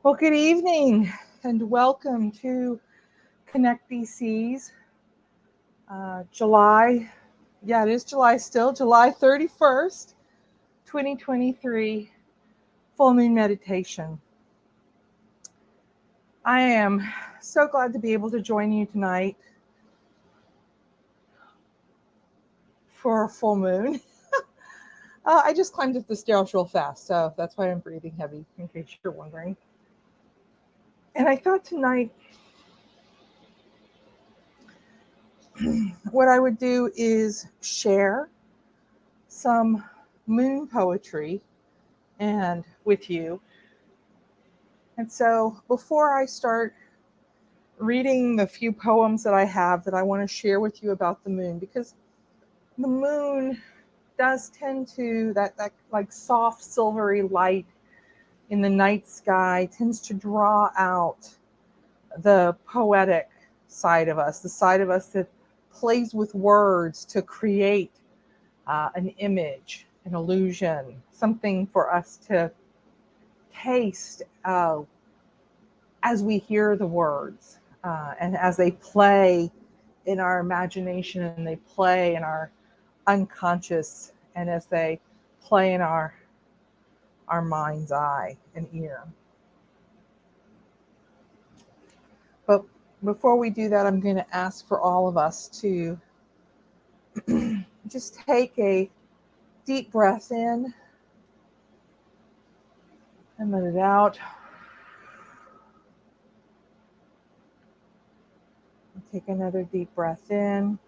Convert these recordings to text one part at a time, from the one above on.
Well, good evening and welcome to Connect BC's July. Yeah, it is July still, July 31st, 2023 full moon meditation. I am so glad to be able to join you tonight for a full moon. I just climbed up the stairs real fast, so that's why I'm breathing heavy, in case you're wondering. And I thought tonight what I would do is share some moon poetry and with you. And so before I start reading the few poems that I have that I want to share with you about the moon, because the moon does tend to, that like soft silvery light in the night sky tends to draw out the poetic side of us, the side of us that plays with words to create an image, an illusion, something for us to taste as we hear the words and as they play in our imagination and they play in our unconscious and as they play in our mind's eye and ear. But before we do that, I'm going to ask for all of us to just take a deep breath in and let it out. Take another deep breath in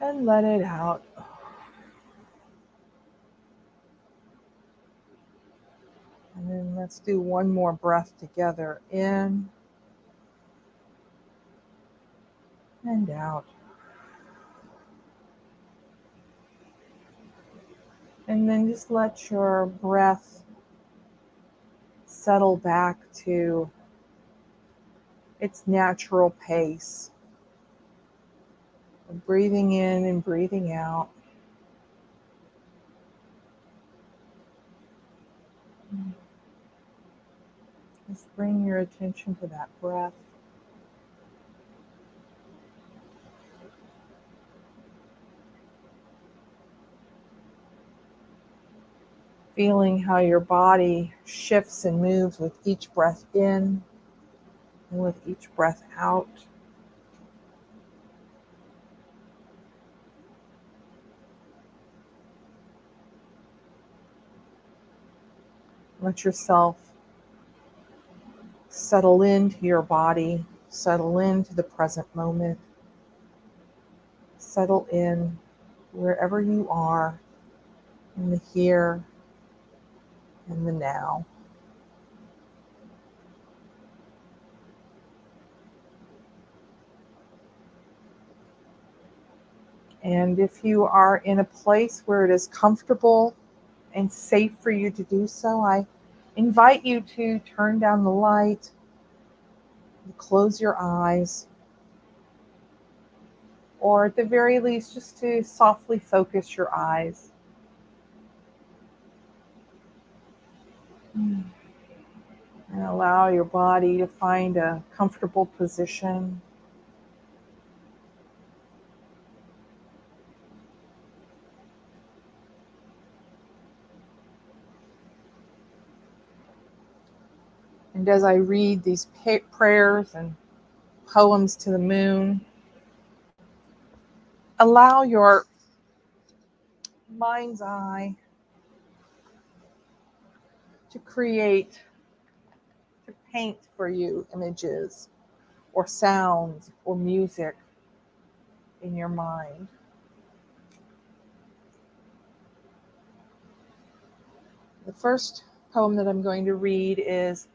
and let it out. And then let's do one more breath together, in and out. And then just let your breath settle back to its natural pace of breathing in and breathing out. Just bring your attention to that breath. Feeling how your body shifts and moves with each breath in and with each breath out. Let yourself settle into your body, settle into the present moment, settle in wherever you are in the here and the now. And if you are in a place where it is comfortable and safe for you to do so, I invite you to turn down the light, close your eyes, or at the very least, just to softly focus your eyes. And allow your body to find a comfortable position. And as I read these prayers and poems to the moon, allow your mind's eye to create, to paint for you images or sounds or music in your mind. The first poem that I'm going to read is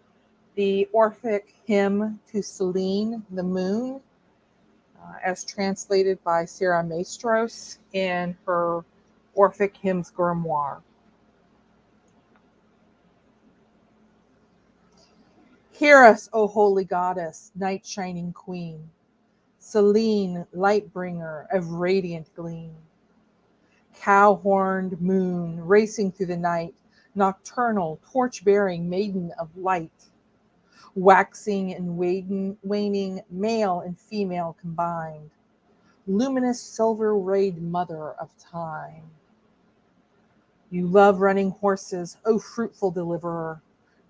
the Orphic Hymn to Selene, the Moon, as translated by Sarah Maestros in her Orphic Hymns Grimoire. Hear us, O holy goddess, night-shining queen, Selene, light bringer of radiant gleam. Cow-horned moon, racing through the night, nocturnal, torch-bearing maiden of light, waxing and waning, male and female combined, luminous silver-rayed mother of time. You love running horses, O fruitful deliverer,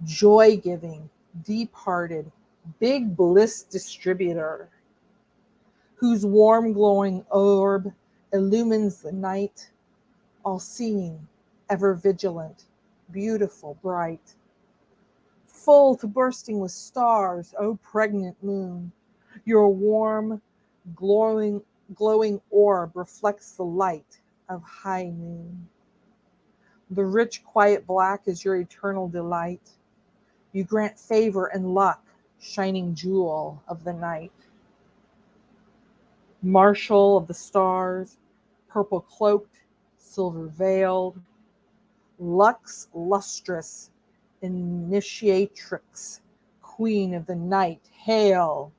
joy-giving, deep-hearted, big bliss distributor, whose warm glowing orb illumines the night, all-seeing, ever vigilant, beautiful, bright, full to bursting with stars, O pregnant moon. Your warm, glowing orb reflects the light of high noon. The rich, quiet black is your eternal delight. You grant favor and luck, shining jewel of the night. Marshal of the stars, purple cloaked, silver veiled, lux lustrous, initiatrix, queen of the night, hail!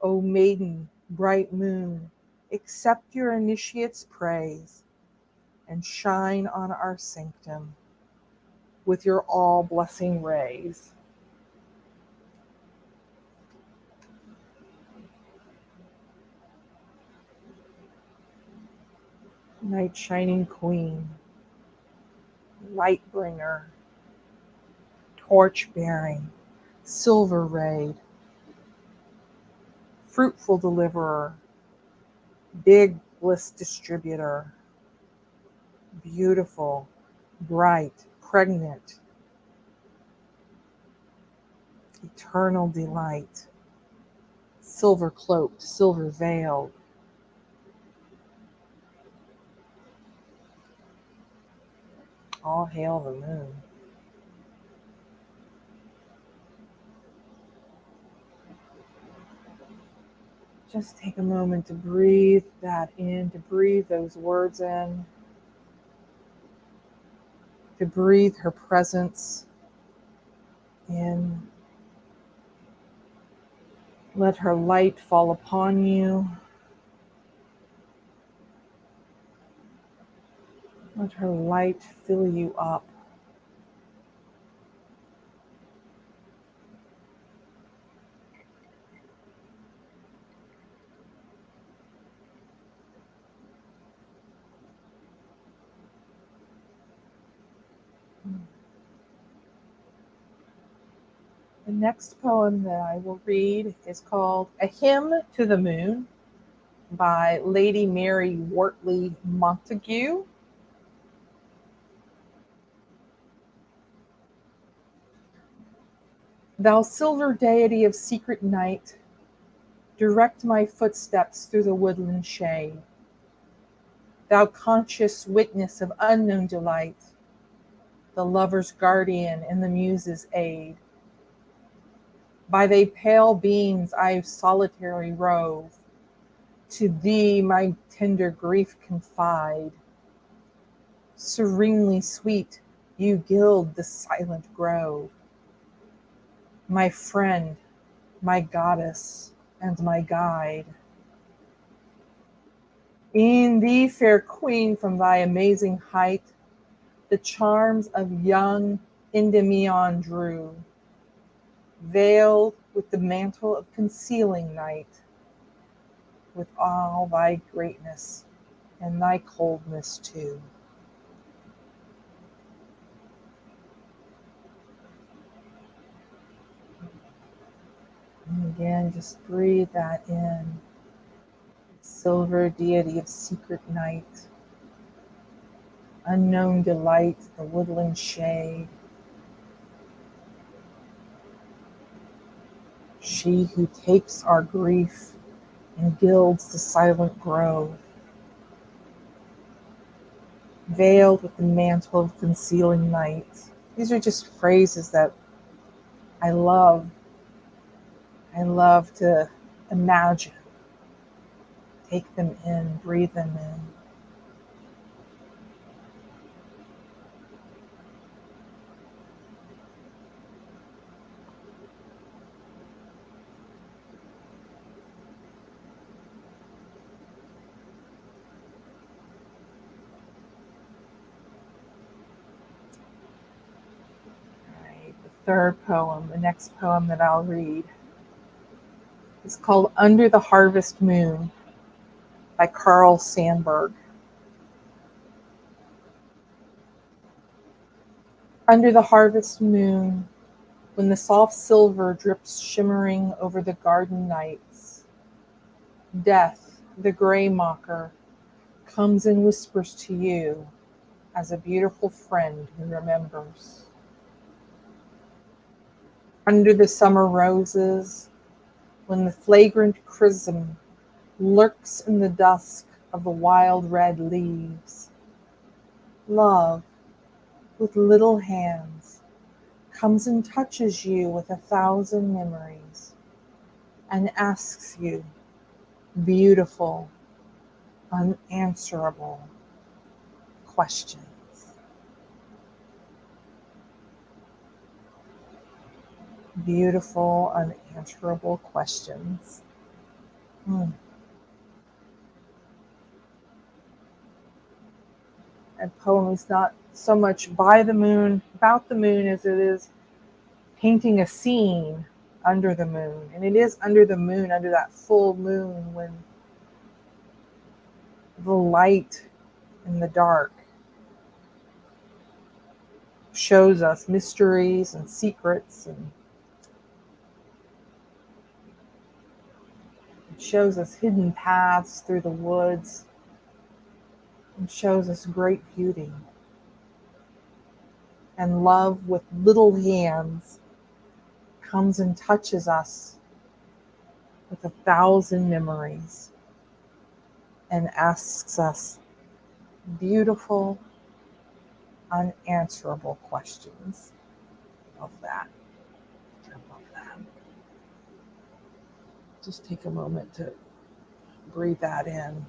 O maiden, bright moon, accept your initiate's praise and shine on our sanctum with your all-blessing rays. Night shining queen, light bringer, torch bearing, silver rayed, fruitful deliverer, big bliss distributor, beautiful, bright, pregnant, eternal delight, silver cloaked, silver veiled. All hail the moon. Just take a moment to breathe that in, to breathe those words in, to breathe her presence in. Let her light fall upon you. Let her light fill you up. The next poem that I will read is called A Hymn to the Moon by Lady Mary Wortley Montagu. Thou silver deity of secret night, direct my footsteps through the woodland shade. Thou conscious witness of unknown delight, the lover's guardian and the muse's aid. By thy pale beams I solitary rove, to thee my tender grief confide. Serenely sweet, you gild the silent grove. My friend, my goddess, and my guide. E'en thee, fair queen, from thy amazing height, the charms of young Endymion drew, veiled with the mantle of concealing night, with all thy greatness and thy coldness too. And again, just breathe that in. Silver deity of secret night, unknown delight, the woodland shade. She who takes our grief and gilds the silent grove, veiled with the mantle of concealing night. These are just phrases that I love. I love to imagine, take them in, breathe them in. Third poem, the next poem that I'll read, is called Under the Harvest Moon by Carl Sandburg. Under the harvest moon, when the soft silver drips shimmering over the garden nights, Death, the gray mocker, comes and whispers to you as a beautiful friend who remembers. Under the summer roses, when the flagrant chrism lurks in the dusk of the wild red leaves, Love, with little hands, comes and touches you with 1,000 memories and asks you beautiful, unanswerable questions. Beautiful, unanswerable questions. And poem is not so much by the moon, about the moon, as it is painting a scene under the moon. And it is under the moon, under that full moon, when the light in the dark shows us mysteries and secrets, and it shows us hidden paths through the woods, and shows us great beauty. And love with little hands comes and touches us with 1,000 memories and asks us beautiful, unanswerable questions. Of that. I love that. Just take a moment to breathe that in.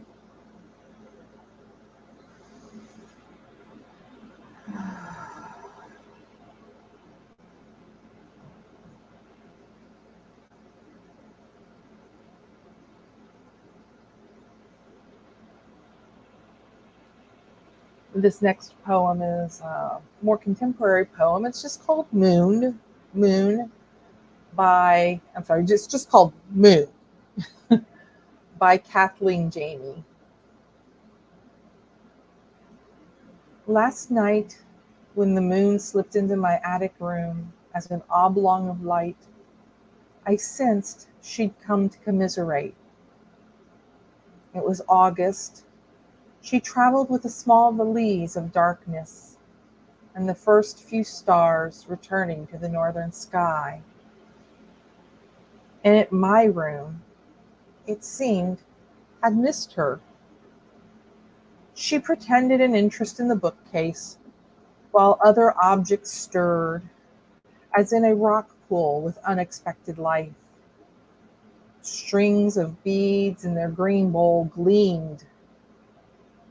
This next poem is a more contemporary poem. It's just called Moon. Moon by, I'm sorry, just called Moon by Kathleen Jamie. Last night, when the moon slipped into my attic room as an oblong of light, I sensed she'd come to commiserate. It was August. She traveled with a small valise of darkness and the first few stars returning to the northern sky. And at my room, it seemed, had missed her. She pretended an interest in the bookcase while other objects stirred, as in a rock pool with unexpected life. Strings of beads in their green bowl gleamed.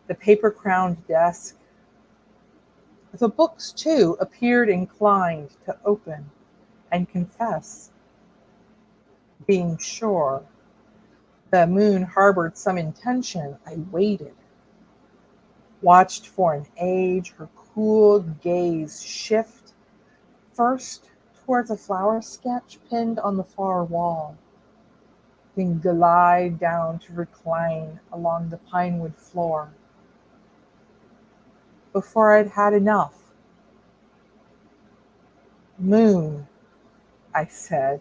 The paper-crowned desk. The books, too, appeared inclined to open and confess. Being sure the moon harbored some intention, I waited, watched for an age her cool gaze shift first towards a flower sketch pinned on the far wall, then glide down to recline along the pinewood floor. Before I'd had enough. Moon, I said,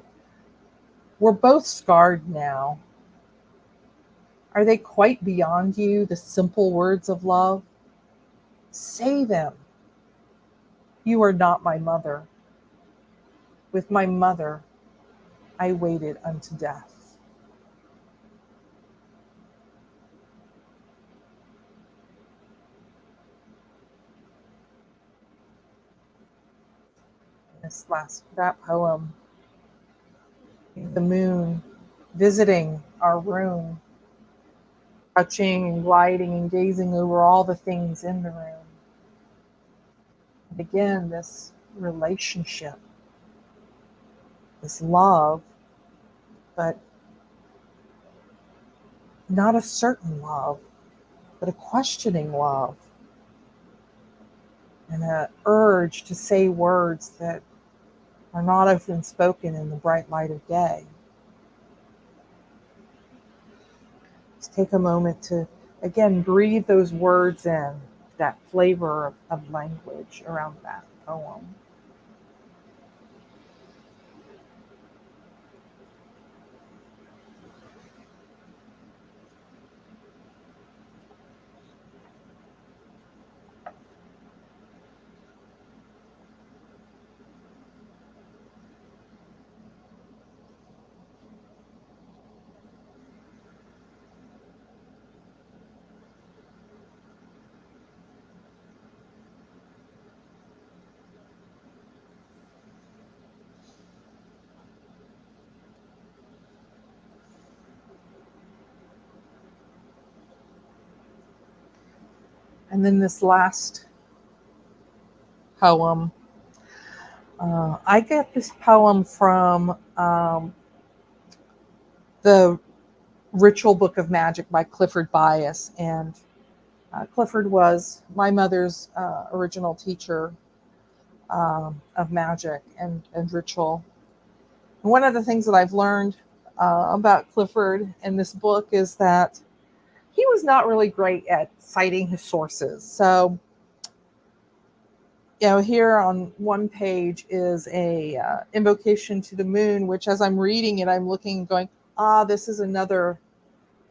we're both scarred now. Are they quite beyond you, the simple words of love? Say them. You are not my mother. With my mother, I waited unto death. That poem, the moon visiting our room, touching and gliding and gazing over all the things in the room. And again, this relationship, this love, but not a certain love, but a questioning love, and an urge to say words that are not often spoken in the bright light of day. Just take a moment to, again, breathe those words in, that flavor of language around that poem. And then this last poem, I get this poem from the Ritual Book of Magic by Clifford Bias. And Clifford was my mother's original teacher of magic and ritual. And one of the things that I've learned about Clifford in this book is that he was not really great at citing his sources. So, here on one page is a invocation to the moon, which as I'm reading it, I'm looking and going, this is another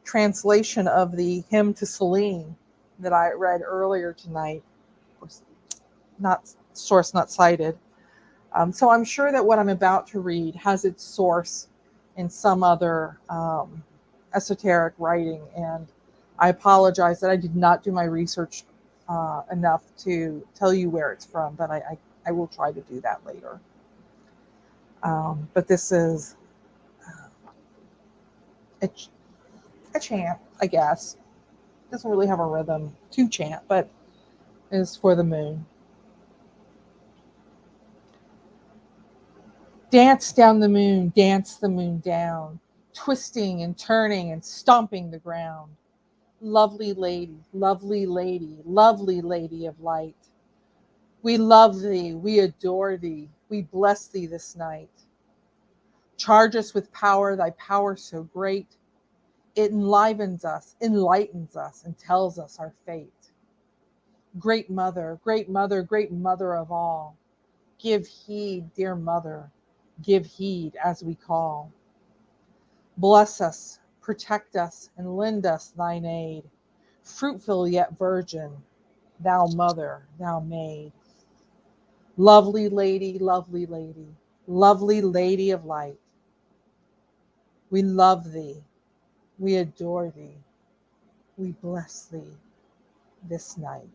translation of the hymn to Selene that I read earlier tonight. Not source, not cited. So I'm sure that what I'm about to read has its source in some other esoteric writing, and I apologize that I did not do my research enough to tell you where it's from, but I will try to do that later. But this is a chant, I guess. Doesn't really have a rhythm to chant, but is for the moon. Dance down the moon, dance the moon down, twisting and turning and stomping the ground. Lovely lady, lovely lady, lovely lady of light. We love thee, we adore thee, we bless thee this night. Charge us with power, thy power so great. It enlivens us, enlightens us, and tells us our fate. Great mother, great mother, great mother of all. Give heed, dear mother, give heed as we call. Bless us, protect us, and lend us thine aid. Fruitful yet virgin, thou mother, thou maid. Lovely lady, lovely lady, lovely lady of light. We love thee, we adore thee, we bless thee this night.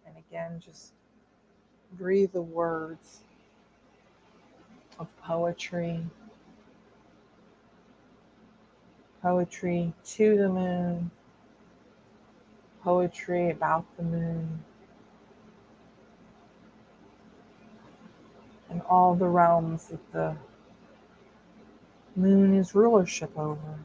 And again, just breathe the words of poetry, poetry to the moon, poetry about the moon, and all the realms that the moon is rulership over.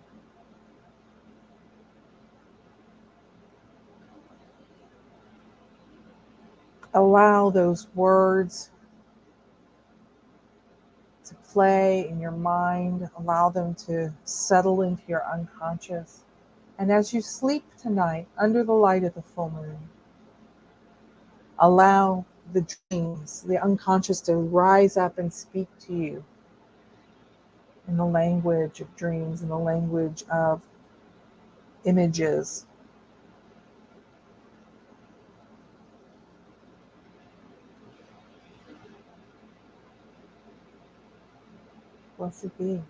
Allow those words to play in your mind. Allow them to settle into your unconscious. And as you sleep tonight under the light of the full moon, allow the dreams, the unconscious, to rise up and speak to you in the language of dreams, in the language of images. Blessed be.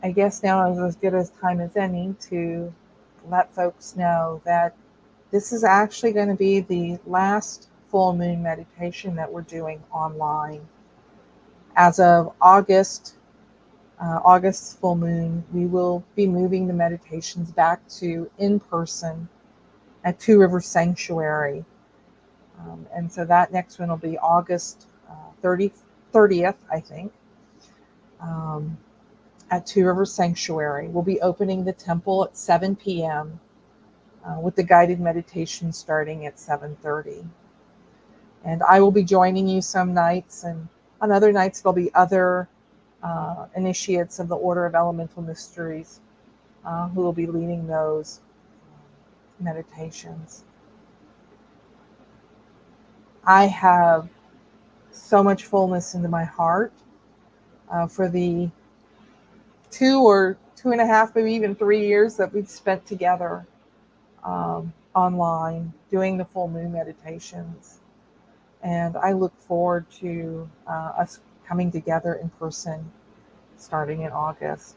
I guess now is as good a time as any to let folks know that this is actually going to be the last full moon meditation that we're doing online. As of August August's full moon, we will be moving the meditations back to in person at Two Rivers Sanctuary. And so that next one will be August 30th, I think, um, at Two Rivers Sanctuary. We'll be opening the temple at 7 p.m. With the guided meditation starting at 7:30. And I will be joining you some nights, and on other nights there'll be other initiates of the Order of Elemental Mysteries who will be leading those meditations. I have so much fullness into my heart for the 2 or 2.5, maybe even 3 years that we've spent together online doing the full moon meditations. And I look forward to us coming together in person starting in August.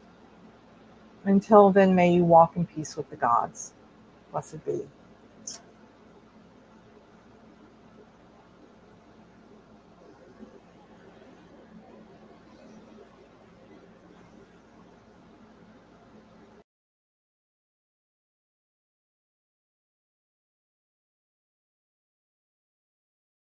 Until then, may you walk in peace with the gods. Blessed be.